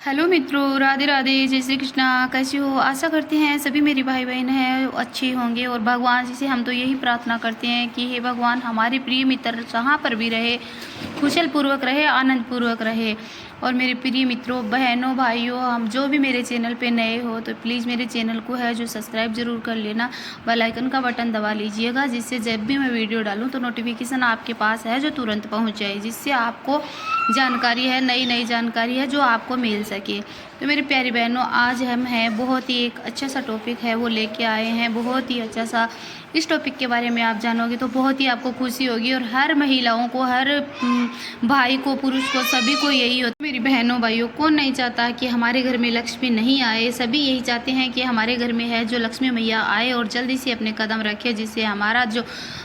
Hello मित्रों, राधे राधे, जय श्री कृष्णा। कैसे हो? आशा करते हैं सभी मेरी भाई बहन हैं अच्छे होंगे और भगवान जी से हम तो यही प्रार्थना करते हैं कि हे भगवान, हमारे प्रिय मित्र जहाँ पर भी रहे कुशल पूर्वक रहे, आनंद पूर्वक रहे। और मेरे प्रिय मित्रों, बहनों, भाइयों, हम जो भी मेरे चैनल पे नए हो तो प्लीज़ मेरे चैनल को है जो सब्सक्राइब जरूर कर लेना, बेल आइकन का बटन दबा लीजिएगा, जिससे जब भी मैं वीडियो डालूँ तो नोटिफिकेशन आपके पास है जो तुरंत पहुँच जाए, जिससे आपको जानकारी है, नई नई जानकारी है जो आपको मिल सके। तो मेरी प्यारी बहनों, आज हम हैं बहुत ही एक अच्छा सा टॉपिक है वो लेके आए हैं, बहुत ही अच्छा सा। इस टॉपिक के बारे में आप जानोगे तो बहुत ही आपको खुशी होगी और हर महिलाओं को, हर भाई को, पुरुष को, सभी को यही होता है। मेरी बहनों भाइयों, कौन नहीं चाहता कि हमारे घर में लक्ष्मी नहीं आए? सभी यही चाहते हैं कि हमारे घर में है जो लक्ष्मी मैया आए और जल्दी से अपने कदम रखे, जिससे हमारा जो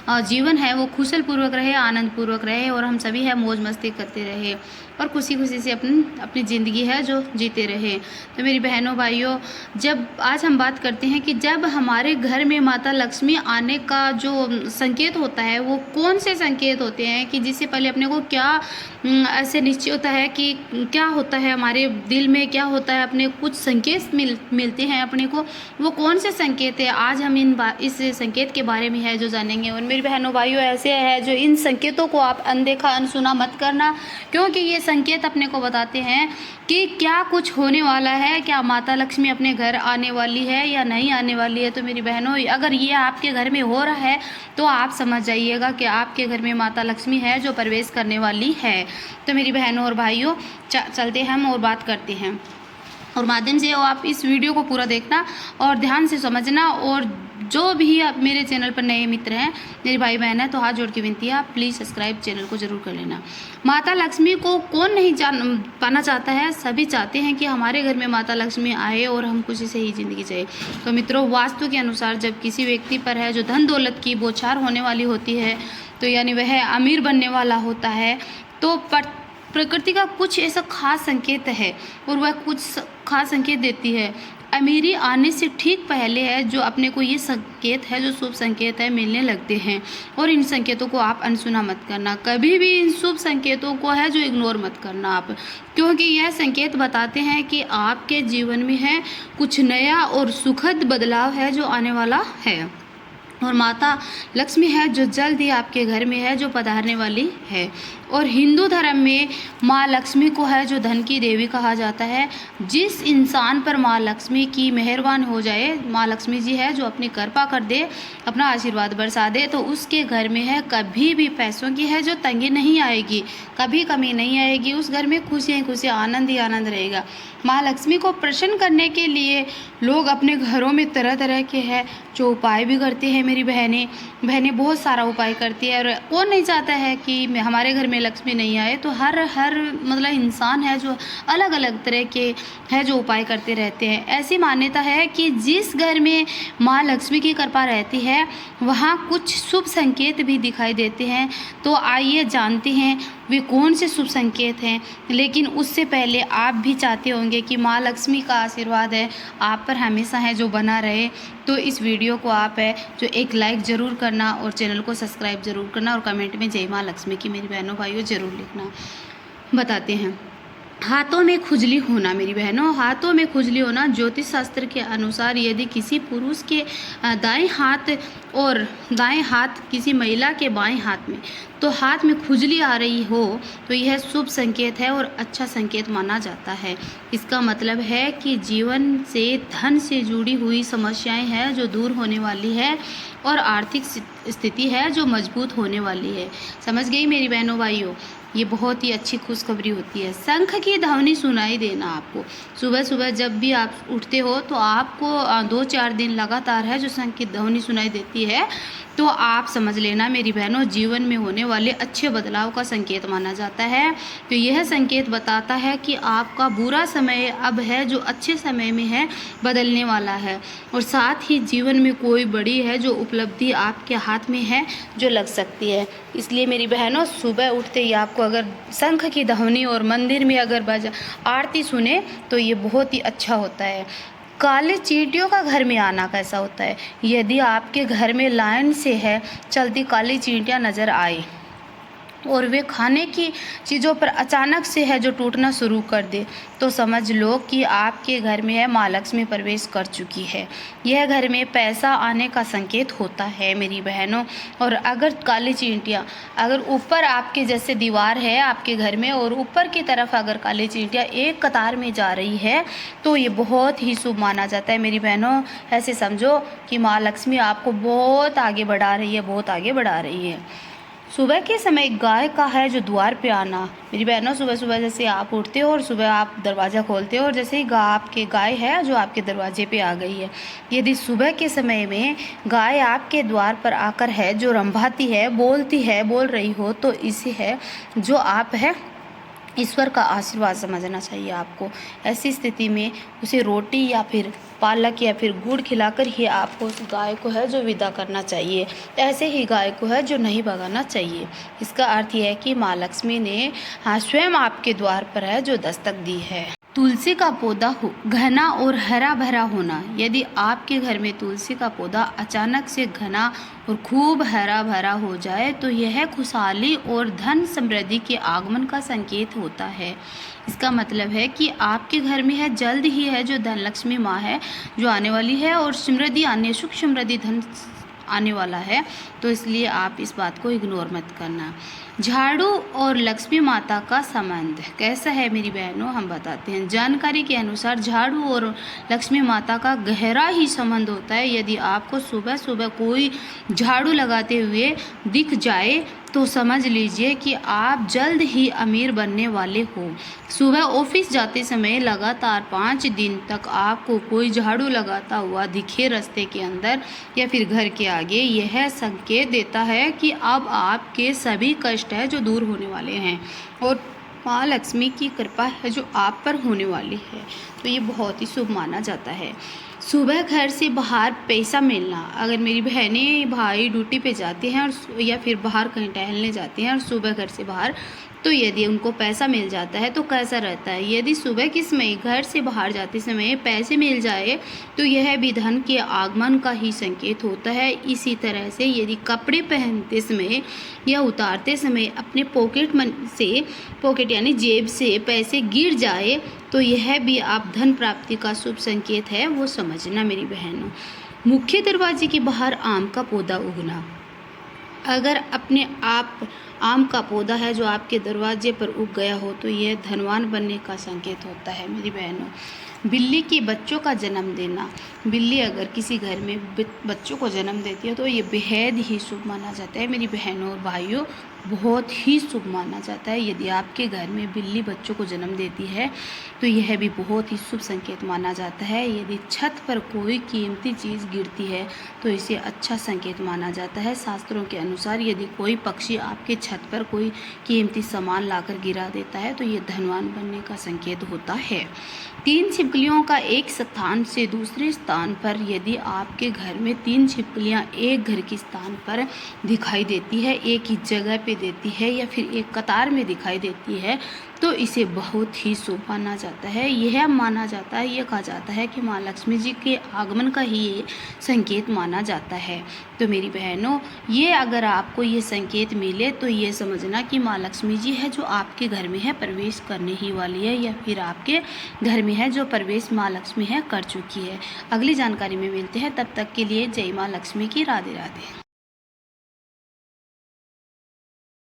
जीवन है वो खुशल पूर्वक रहे, आनंद पूर्वक रहे और हम सभी है मौज मस्ती करते रहे और खुशी खुशी से अपनी ज़िंदगी है जो जीते रहे। तो मेरी बहनों भाइयों, जब आज हम बात करते हैं कि जब हमारे घर में माता लक्ष्मी आने का जो संकेत होता है वो कौन से संकेत होते हैं, कि जिससे पहले अपने को क्या ऐसे निश्चय होता है कि क्या होता है हमारे दिल में, क्या होता है, अपने कुछ संकेत मिलते हैं अपने को, वो कौन से संकेत है। आज हम इस संकेत के बारे में है जो जानेंगे। और मेरी बहनों भाइयों, ऐसे है जो इन संकेतों को आप अनदेखा अनसुना मत करना, क्योंकि ये संकेत अपने को बताते हैं कि क्या कुछ होने वाला है, क्या माता लक्ष्मी अपने घर आने वाली है या नहीं आने वाली है। तो मेरी बहनों, अगर ये आपके घर में हो रहा है तो आप समझ जाइएगा कि आपके घर में माता लक्ष्मी है जो प्रवेश करने वाली है। तो मेरी बहनों और भाइयों, चलते हैं हम और बात करते हैं और माध्यम से आप इस वीडियो को पूरा देखना और ध्यान से समझना। और जो भी आप मेरे चैनल पर नए मित्र हैं, मेरे भाई बहन हैं, तो हाथ जोड़ के विनती है, आप प्लीज़ सब्सक्राइब चैनल को जरूर कर लेना। माता लक्ष्मी को कौन नहीं जान पाना चाहता है? सभी चाहते हैं कि हमारे घर में माता लक्ष्मी आए और हम खुशी से ही ज़िंदगी जिए। तो मित्रों, वास्तु के अनुसार जब किसी व्यक्ति पर है जो धन दौलत की बौछार होने वाली होती है, तो यानी वह अमीर बनने वाला होता है, तो प्रकृति का कुछ ऐसा खास संकेत है और वह कुछ खास संकेत देती है। अमीरी आने से ठीक पहले है जो अपने को ये संकेत है, जो शुभ संकेत है, मिलने लगते हैं। और इन संकेतों को आप अनसुना मत करना, कभी भी इन शुभ संकेतों को है जो इग्नोर मत करना आप, क्योंकि यह संकेत बताते हैं कि आपके जीवन में है कुछ नया और सुखद बदलाव है जो आने वाला है। और माता लक्ष्मी है जो जल्द ही आपके घर में है जो पधारने वाली है। और हिंदू धर्म में माँ लक्ष्मी को है जो धन की देवी कहा जाता है। जिस इंसान पर माँ लक्ष्मी की मेहरबान हो जाए, माँ लक्ष्मी जी है जो अपनी कृपा कर दे, अपना आशीर्वाद बरसा दे, तो उसके घर में है कभी भी पैसों की है जो तंगी नहीं आएगी, कभी कमी नहीं आएगी। उस घर में खुशियाँ खुशियाँ, आनंद ही आनंद रहेगा। माँ लक्ष्मी को प्रसन्न करने के लिए लोग अपने घरों में तरह तरह के है जो उपाय भी करते हैं। मेरी बहनें बहुत सारा उपाय करती है। और कौन नहीं चाहता है कि हमारे घर में लक्ष्मी नहीं आए? तो हर मतलब इंसान है जो अलग अलग तरह के है जो उपाय करते रहते हैं। ऐसी मान्यता है कि जिस घर में माँ लक्ष्मी की कृपा रहती है वहाँ कुछ शुभ संकेत भी दिखाई देते हैं। तो आइए जानते हैं वे कौन से शुभ संकेत हैं। लेकिन उससे पहले आप भी चाहते होंगे कि माँ लक्ष्मी का आशीर्वाद है आप पर हमेशा है जो बना रहे, तो इस वीडियो को आप है जो एक लाइक ज़रूर करना और चैनल को सब्सक्राइब ज़रूर करना और कमेंट में जय माँ लक्ष्मी की मेरी बहनों भाइयों ज़रूर लिखना। बताते हैं। हाथों में खुजली होना, मेरी बहनों, हाथों में खुजली होना ज्योतिष शास्त्र के अनुसार यदि किसी पुरुष के दाएं हाथ और दाएं हाथ किसी महिला के बाएं हाथ में तो हाथ में खुजली आ रही हो तो यह शुभ संकेत है और अच्छा संकेत माना जाता है। इसका मतलब है कि जीवन से धन से जुड़ी हुई समस्याएं हैं जो दूर होने वाली है और आर्थिक स्थिति है जो मजबूत होने वाली है। समझ गई मेरी बहनों भाइयों? ये बहुत ही अच्छी खुशखबरी होती है। शंख की ध्वनि सुनाई देना आपको सुबह सुबह जब भी आप उठते हो तो आपको 2-4 दिन लगातार है जो शंख की ध्वनि सुनाई देती है, तो आप समझ लेना मेरी बहनों, जीवन में होने वाले अच्छे बदलाव का संकेत माना जाता है। तो यह संकेत बताता है कि आपका बुरा समय अब है जो अच्छे समय में है बदलने वाला है। और साथ ही जीवन में कोई बड़ी है जो उपलब्धि आपके हाथ में है जो लग सकती है। इसलिए मेरी बहनों, सुबह उठते ही आपको अगर शंख की ध्वनि और मंदिर में अगर आरती सुने तो ये बहुत ही अच्छा होता है। काले चींटियों का घर में आना कैसा होता है? यदि आपके घर में लाइन से है चलती काली चींटियां नज़र आए और वे खाने की चीज़ों पर अचानक से है जो टूटना शुरू कर दे, तो समझ लो कि आपके घर में है माँ लक्ष्मी प्रवेश कर चुकी है। यह घर में पैसा आने का संकेत होता है मेरी बहनों। और अगर काली चींटियाँ अगर ऊपर आपके जैसे दीवार है आपके घर में और ऊपर की तरफ अगर काली चींटियाँ एक कतार में जा रही है तो ये बहुत ही शुभ माना जाता है मेरी बहनों। ऐसे समझो कि माँ लक्ष्मी आपको बहुत आगे बढ़ा रही है, बहुत आगे बढ़ा रही है। सुबह के समय गाय का है जो द्वार पे आना मेरी बहनों, सुबह सुबह जैसे आप उठते हो और सुबह आप दरवाज़ा खोलते हो और जैसे ही आपके गाय है जो आपके दरवाजे पे आ गई है, यदि सुबह के समय में गाय आपके द्वार पर आकर है जो रंभाती है, बोलती है, बोल रही हो, तो इसे है जो आप है ईश्वर का आशीर्वाद समझना चाहिए आपको। ऐसी स्थिति में उसे रोटी या फिर पालक या फिर गुड़ खिलाकर ही आपको उस गाय को है जो विदा करना चाहिए। ऐसे ही गाय को है जो नहीं भगाना चाहिए। इसका अर्थ यह है कि माँ लक्ष्मी ने स्वयं आपके द्वार पर है जो दस्तक दी है। तुलसी का पौधा हो घना और हरा भरा होना। यदि आपके घर में तुलसी का पौधा अचानक से घना और खूब हरा भरा हो जाए तो यह खुशहाली और धन समृद्धि के आगमन का संकेत होता है। इसका मतलब है कि आपके घर में है जल्द ही है जो धन लक्ष्मी माँ है जो आने वाली है और समृद्धि आने, सुख समृद्धि धन आने वाला है। तो इसलिए आप इस बात को इग्नोर मत करना। झाड़ू और लक्ष्मी माता का संबंध कैसा है मेरी बहनों, हम बताते हैं। जानकारी के अनुसार झाड़ू और लक्ष्मी माता का गहरा ही संबंध होता है। यदि आपको सुबह सुबह कोई झाड़ू लगाते हुए दिख जाए तो समझ लीजिए कि आप जल्द ही अमीर बनने वाले हो। सुबह ऑफिस जाते समय लगातार 5 दिन तक आपको कोई झाड़ू लगाता हुआ दिखे रास्ते के अंदर या फिर घर के आगे, यह संकेत देता है कि अब आपके सभी कष्ट है जो दूर होने वाले हैं और माँ लक्ष्मी की कृपा है जो आप पर होने वाली है। तो ये बहुत ही शुभ माना जाता है। सुबह घर से बाहर पैसा मिलना। अगर मेरी बहनें भाई ड्यूटी पे जाते हैं और या फिर बाहर कहीं टहलने जाते हैं और सुबह घर से बाहर, तो यदि उनको पैसा मिल जाता है तो कैसा रहता है। यदि सुबह के समय घर से बाहर जाते समय पैसे मिल जाए तो यह भी धन के आगमन का ही संकेत होता है। इसी तरह से यदि कपड़े पहनते समय या उतारते समय अपने पॉकेट यानी जेब से पैसे गिर जाए तो यह भी आप धन प्राप्ति का शुभ संकेत है, वो समझना मेरी बहनों। मुख्य दरवाजे के बाहर आम का पौधा उगना। अगर अपने आप आम का पौधा है जो आपके दरवाजे पर उग गया हो तो यह धनवान बनने का संकेत होता है मेरी बहनों। बिल्ली के बच्चों का जन्म देना। बिल्ली अगर किसी घर में बच्चों को जन्म देती है तो ये बेहद ही शुभ माना जाता है मेरी बहनों और भाइयों, बहुत ही शुभ माना जाता है। यदि आपके घर में बिल्ली बच्चों को जन्म देती है तो यह भी बहुत ही शुभ संकेत माना जाता है। यदि छत पर कोई कीमती चीज़ गिरती है तो इसे अच्छा संकेत माना जाता है। शास्त्रों के अनुसार यदि कोई पक्षी आपके छत पर कोई कीमती सामान लाकर गिरा देता है तो ये धनवान बनने का संकेत होता है। 3 छिपकलियों का एक स्थान से दूसरे स्थान पर यदि आपके घर में 3 छिपकलियाँ एक घर के स्थान पर दिखाई देती है, एक ही जगह पे देती है या फिर एक कतार में दिखाई देती है तो इसे बहुत ही शुभ माना जाता है। यह माना जाता है, यह कहा जाता है कि माँ लक्ष्मी जी के आगमन का ही ये संकेत माना जाता है। तो मेरी बहनों, ये अगर आपको ये संकेत मिले तो ये समझना कि माँ लक्ष्मी जी है जो आपके घर में है प्रवेश करने ही वाली है या फिर आपके घर में है जो प्रवेश माँ लक्ष्मी है कर चुकी है। अगली जानकारी में मिलते हैं, तब तक के लिए जय माँ लक्ष्मी की। राधे राधे।